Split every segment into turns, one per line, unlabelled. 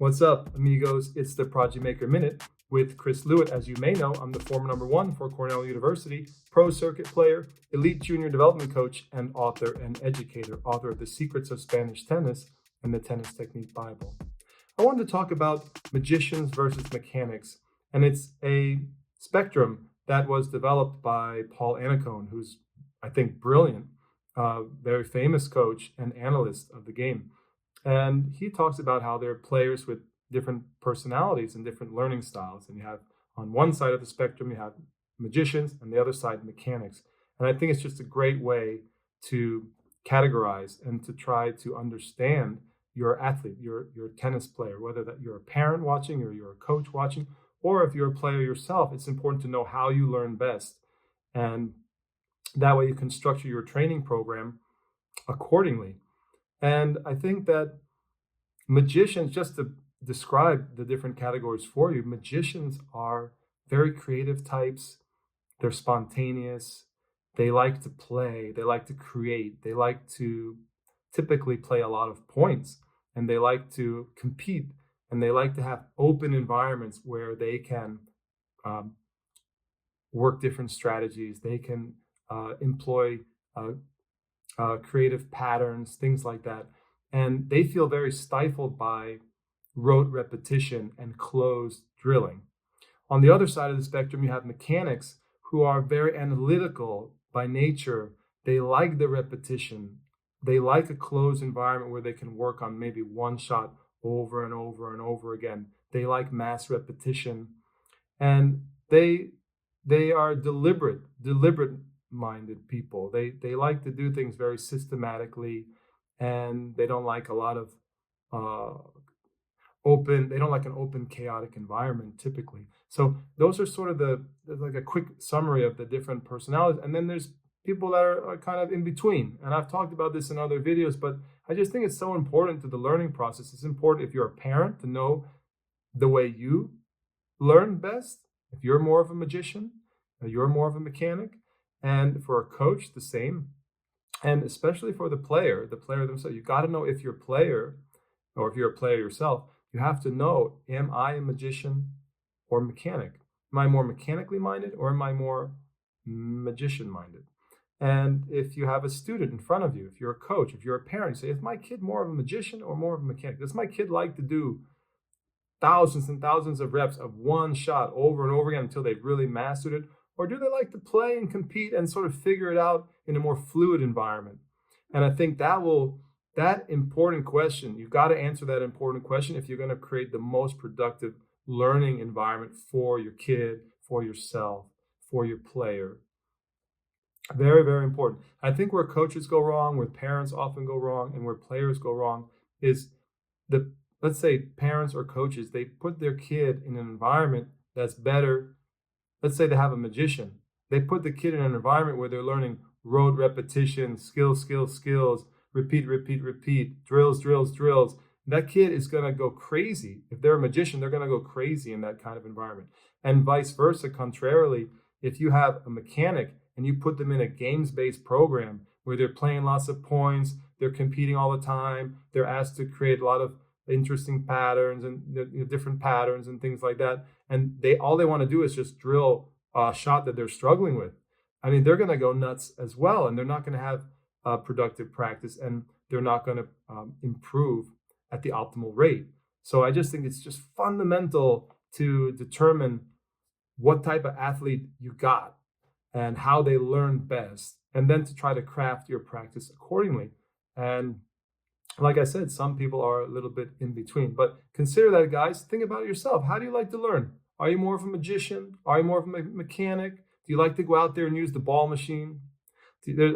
What's up, amigos? It's the Prodigy Maker Minute with Chris Lewitt. As you may know, I'm the former #1 for Cornell University, pro circuit player, elite junior development coach, and author and educator, author of The Secrets of Spanish Tennis and the Tennis Technique Bible. I wanted to talk about magicians versus mechanics, and it's a spectrum that was developed by Paul Annacone, who's, I think, brilliant, very famous coach and analyst of the game. And he talks about how there are players with different personalities and different learning styles. And you have on one side of the spectrum, you have magicians, and the other side, mechanics. And I think it's just a great way to categorize and to try to understand your athlete, your tennis player, whether that you're a parent watching or you're a coach watching, or if you're a player yourself. It's important to know how you learn best. And that way you can structure your training program accordingly. And I think that magicians, just to describe the different categories for you, magicians are very creative types. They're spontaneous. They like to play. They like to create. They like to typically play a lot of points, and they like to compete, and they like to have open environments where they can work different strategies. They can employ creative patterns, things like that. And they feel very stifled by rote repetition and closed drilling. On the other side of the spectrum, you have mechanics who are very analytical by nature. They like the repetition. They like a closed environment where they can work on maybe one shot over and over and over again. They like mass repetition. And they are deliberate minded people. They like to do things very systematically, and they don't like a lot of they don't like an open, chaotic environment typically. So those are sort of like a quick summary of the different personalities. And then there's people that are kind of in between. And I've talked about this in other videos, but I just think it's so important to the learning process. It's important if you're a parent to know the way you learn best. If you're more of a magician, you're more of a mechanic. And for a coach, the same. And especially for the player themselves, you got to know if you're a player, or if you're a player yourself, you have to know, am I a magician or mechanic? Am I more mechanically minded, or am I more magician minded? And if you have a student in front of you, if you're a coach, if you're a parent, you say, is my kid more of a magician or more of a mechanic? Does my kid like to do thousands and thousands of reps of one shot over and over again until they've really mastered it? Or do they like to play and compete and sort of figure it out in a more fluid environment? And I think that important question, you've got to answer that important question if you're going to create the most productive learning environment for your kid, for yourself, for your player. Very, very important. I think where coaches go wrong, where parents often go wrong, and where players go wrong is let's say parents or coaches, they put their kid in an environment that's better. Let's say they have a magician. They put the kid in an environment where they're learning rote repetition, skills, repeat, drills. That kid is going to go crazy. If they're a magician, they're going to go crazy in that kind of environment. And vice versa, contrarily, if you have a mechanic and you put them in a games-based program where they're playing lots of points, they're competing all the time, they're asked to create a lot of interesting patterns and different patterns and things like that, and all they want to do is just drill a shot that they're struggling with. I mean, they're going to go nuts as well, and they're not going to have productive practice, and they're not going to improve at the optimal rate. So I just think it's just fundamental to determine what type of athlete you got and how they learn best, and then to try to craft your practice accordingly. And like I said, some people are a little bit in between, but consider that, guys. Think about it yourself. How do you like to learn? Are you more of a magician? Are you more of a mechanic? Do you like to go out there and use the ball machine?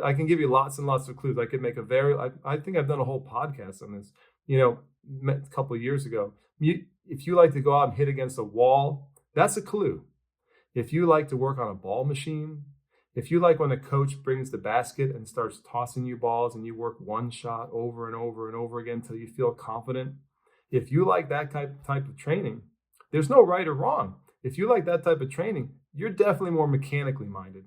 I can give you lots and lots of clues. I could make I think I've done a whole podcast on this, a couple of years ago. If you like to go out and hit against a wall, that's a clue. If you like to work on a ball machine, if you like when a coach brings the basket and starts tossing you balls and you work one shot over and over and over again until you feel confident, if you like that type of training, there's no right or wrong. If you like that type of training, you're definitely more mechanically minded.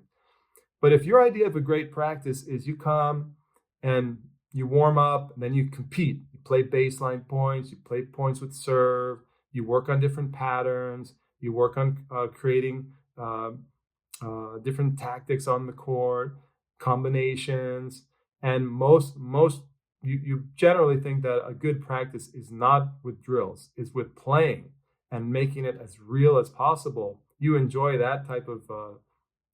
But if your idea of a great practice is you come and you warm up and then you compete You play baseline points, you play points with serve, you work on different patterns, you work on creating different tactics on the court, combinations, and most you generally think that a good practice is not with drills, it's with playing and making it as real as possible. You enjoy that type of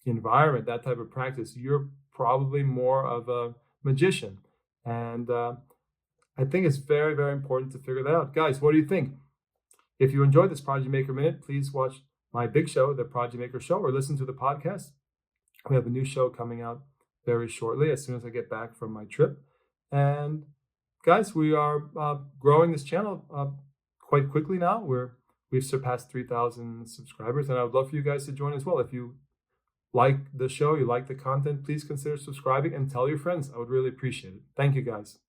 environment, that type of practice. You're probably more of a magician, and I think it's very, very important to figure that out. Guys, what do you think? If you enjoyed this Prodigy Maker Minute, please watch my big show, the Prodigy Maker Show, or listen to the podcast. We have a new show coming out very shortly as soon as I get back from my trip. And guys, we are growing this channel quite quickly now. We've surpassed 3,000 subscribers, and I would love for you guys to join as well. If you like the show, you like the content, please consider subscribing and tell your friends. I would really appreciate it. Thank you, guys.